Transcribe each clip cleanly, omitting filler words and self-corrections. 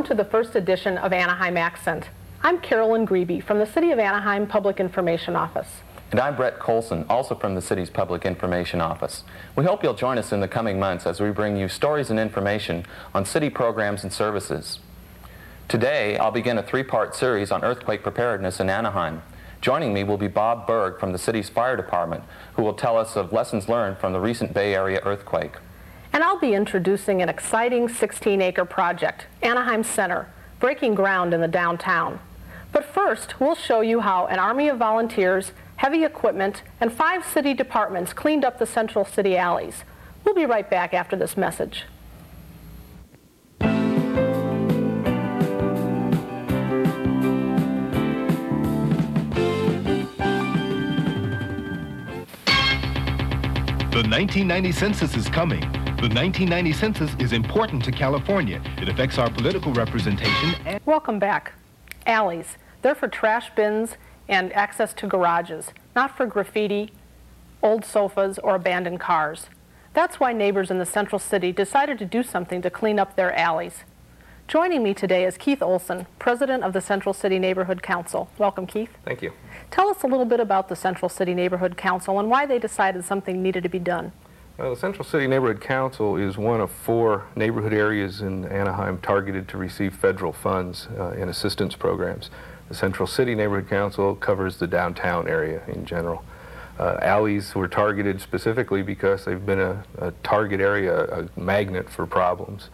Welcome to the first edition of Anaheim Accent. I'm Carolyn Grebe from the City of Anaheim Public Information Office. And I'm Brett Colson, also from the city's Public Information Office. We hope you'll join us in the coming months as we bring you stories and information on city programs and services. Today, I'll begin a three-part series on earthquake preparedness in Anaheim. Joining me will be Bob Berg from the city's fire department, who will tell us of lessons learned from the recent Bay Area earthquake. And I'll be introducing an exciting 16-acre project, Anaheim Center, breaking ground in the downtown. But first, we'll show you how an army of volunteers, heavy equipment, and 5 city departments cleaned up the central city alleys. We'll be right back after this message. The 1990 census is coming. The 1990 census is important to California. It affects our political representation. Welcome back. Alleys. They're for trash bins and access to garages, not for graffiti, old sofas, or abandoned cars. That's why neighbors in the central city decided to do something to clean up their alleys. Joining me today is Keith Olson, President of the Central City Neighborhood Council. Welcome, Keith. Thank you. Tell us a little bit about the Central City Neighborhood Council and why they decided something needed to be done. The Central City Neighborhood Council is one of 4 neighborhood areas in Anaheim targeted to receive federal funds in assistance programs. The Central City Neighborhood Council covers the downtown area in general. Alleys were targeted specifically because they've been a target area, a magnet for problems.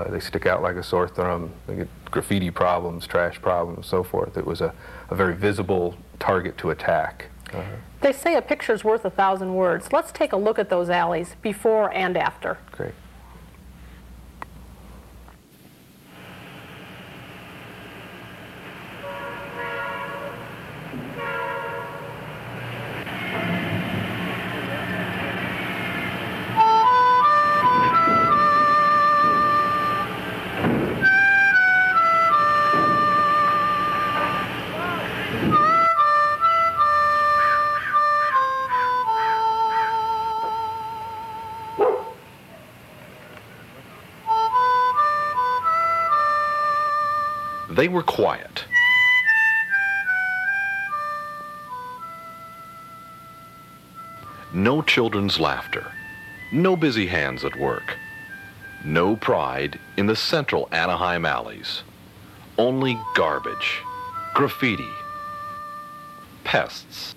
They stick out like a sore thumb. They get graffiti problems, trash problems, so forth. It was a very visible target to attack. They say a picture's worth 1,000 words. Let's take a look at those alleys before and after. Great. They were quiet. No children's laughter. No busy hands at work. No pride in the central Anaheim alleys. Only garbage, graffiti, pests.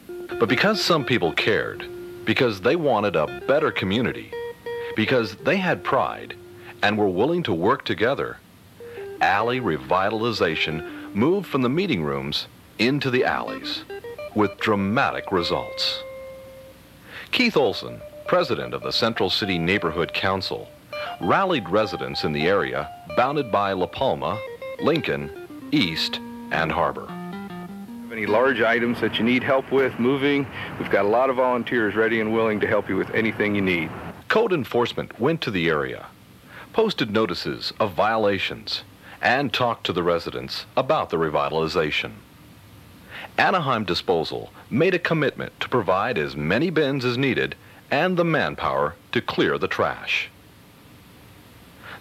But because some people cared, because they wanted a better community, because they had pride and were willing to work together, alley revitalization moved from the meeting rooms into the alleys with dramatic results. Keith Olson, president of the Central City Neighborhood Council, rallied residents in the area bounded by La Palma, Lincoln, East, and Harbor. Any large items that you need help with moving, we've got a lot of volunteers ready and willing to help you with anything you need. Code enforcement went to the area, posted notices of violations, and talked to the residents about the revitalization. Anaheim Disposal made a commitment to provide as many bins as needed and the manpower to clear the trash.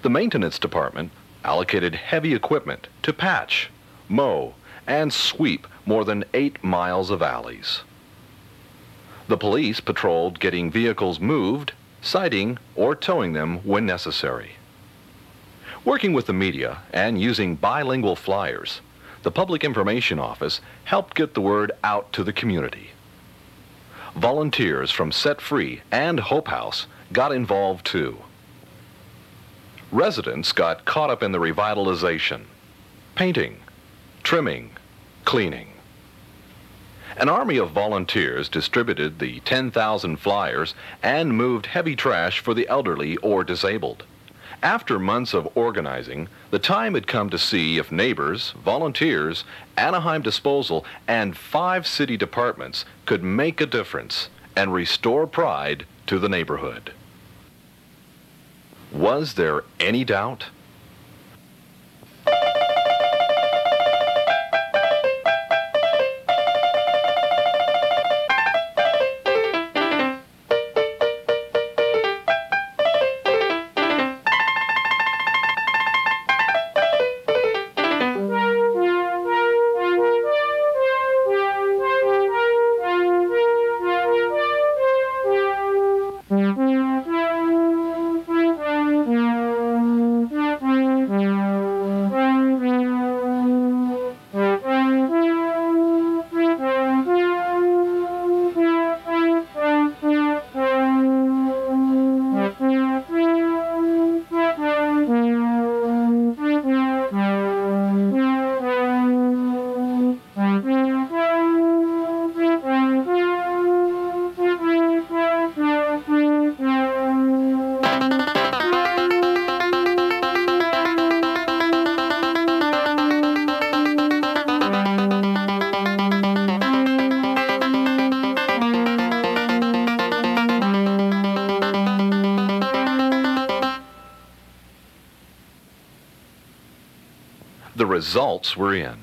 The maintenance department allocated heavy equipment to patch, mow, and sweep more than 8 miles of alleys. The police patrolled getting vehicles moved, citing or towing them when necessary. Working with the media and using bilingual flyers, the Public Information Office helped get the word out to the community. Volunteers from Set Free and Hope House got involved too. Residents got caught up in the revitalization, painting, trimming, cleaning. An army of volunteers distributed the 10,000 flyers and moved heavy trash for the elderly or disabled. After months of organizing, the time had come to see if neighbors, volunteers, Anaheim Disposal, and 5 city departments could make a difference and restore pride to the neighborhood. Was there any doubt? The results were in.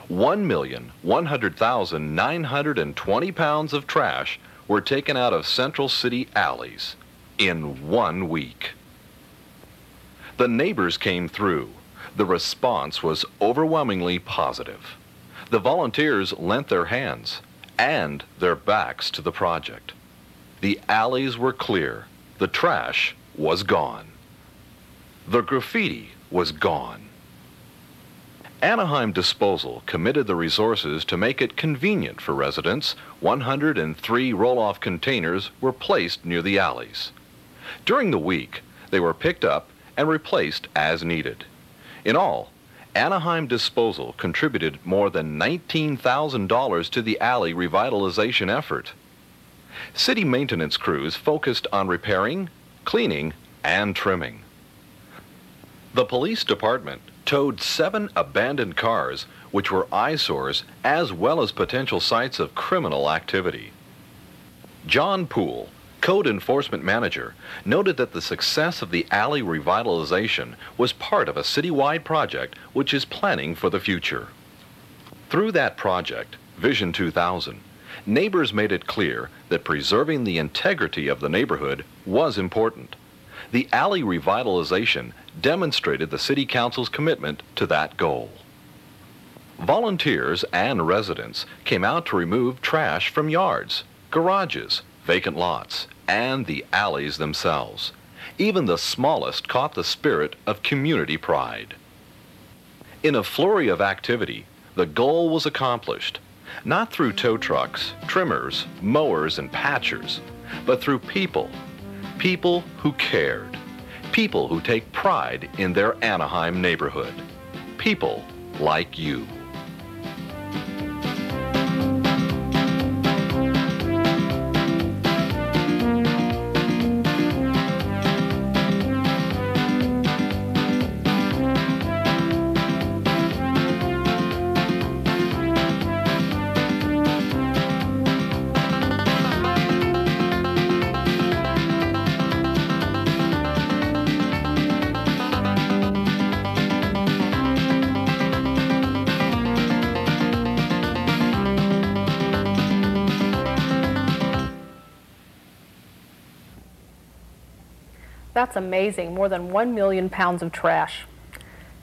1,100,920 pounds of trash were taken out of Central City alleys in 1 week. The neighbors came through. The response was overwhelmingly positive. The volunteers lent their hands and their backs to the project. The alleys were clear. The trash was gone. The graffiti was gone. Anaheim Disposal committed the resources to make it convenient for residents. 103 roll-off containers were placed near the alleys. During the week, they were picked up and replaced as needed. In all, Anaheim Disposal contributed more than $19,000 to the alley revitalization effort. City maintenance crews focused on repairing, cleaning, and trimming. The police department towed 7 abandoned cars, which were eyesores as well as potential sites of criminal activity. John Poole, Code Enforcement Manager, noted that the success of the alley revitalization was part of a citywide project which is planning for the future. Through that project, Vision 2000, neighbors made it clear that preserving the integrity of the neighborhood was important. The alley revitalization demonstrated the City Council's commitment to that goal. Volunteers and residents came out to remove trash from yards, garages, vacant lots, and the alleys themselves. Even the smallest caught the spirit of community pride. In a flurry of activity, the goal was accomplished, not through tow trucks, trimmers, mowers, and patchers, but through people who cared, people who take pride in their Anaheim neighborhood, people like you. That's amazing, more than 1 million pounds of trash.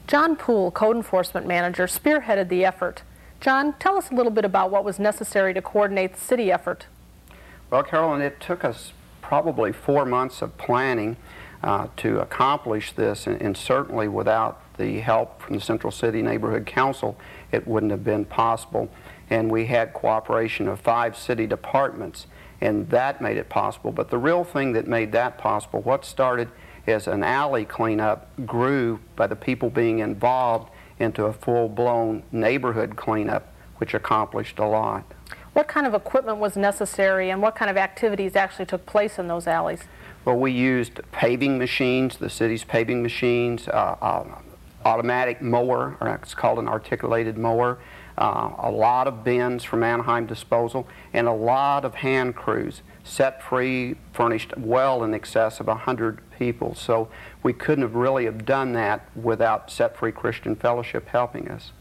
John Poole, Code Enforcement Manager, spearheaded the effort. John, tell us a little bit about what was necessary to coordinate the city effort. Well, Carolyn, it took us probably 4 months of planning to accomplish this, and certainly without the help from the Central City Neighborhood Council, it wouldn't have been possible. And we had cooperation of 5 city departments, and that made it possible. But the real thing that made that possible, what started as an alley cleanup, grew by the people being involved into a full-blown neighborhood cleanup, which accomplished a lot. What kind of equipment was necessary, and what kind of activities actually took place in those alleys? Well, we used paving machines, the city's paving machines, automatic mower, or it's called an articulated mower, a lot of bins from Anaheim Disposal, and a lot of hand crews. Set Free furnished well in excess of 100 people, so we couldn't have really have done that without Set Free Christian Fellowship helping us.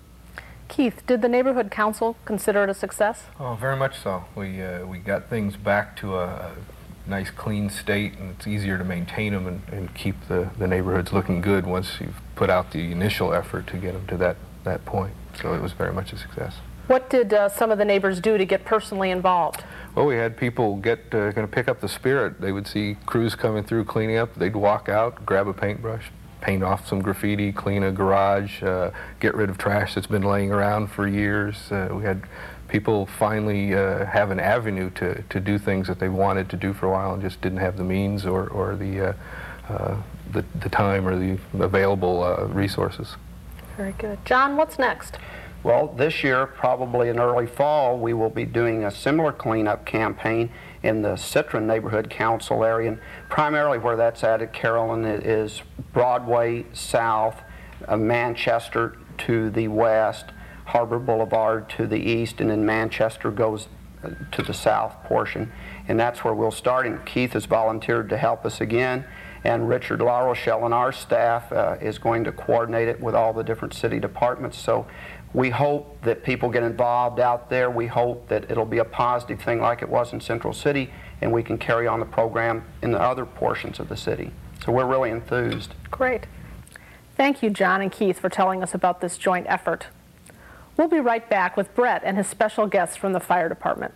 Keith, did the Neighborhood Council consider it a success? Oh, very much so. We got things back to a nice clean state, and it's easier to maintain them and keep the neighborhoods looking good once you've put out the initial effort to get them to that point. So it was very much a success. What did some of the neighbors do to get personally involved? Well, we had people get going to pick up the spirit. They would see crews coming through cleaning up. They'd walk out, grab a paintbrush, paint off some graffiti, clean a garage, get rid of trash that's been laying around for years. We had people finally have an avenue to do things that they wanted to do for a while and just didn't have the means or the time or the available resources. Very good. John, what's next? Well, this year, probably in early fall, we will be doing a similar cleanup campaign in the Citron Neighborhood Council area. And primarily where that's at Carolyn, is Broadway south, Manchester to the west, Harbor Boulevard to the east, and then Manchester goes to the south portion. And that's where we'll start, and Keith has volunteered to help us again. and Richard LaRochelle and our staff is going to coordinate it with all the different city departments. So we hope that people get involved out there. We hope that it'll be a positive thing like it was in Central City, and we can carry on the program in the other portions of the city. So we're really enthused. Great. Thank you, John and Keith, for telling us about this joint effort. We'll be right back with Brett and his special guests from the fire department.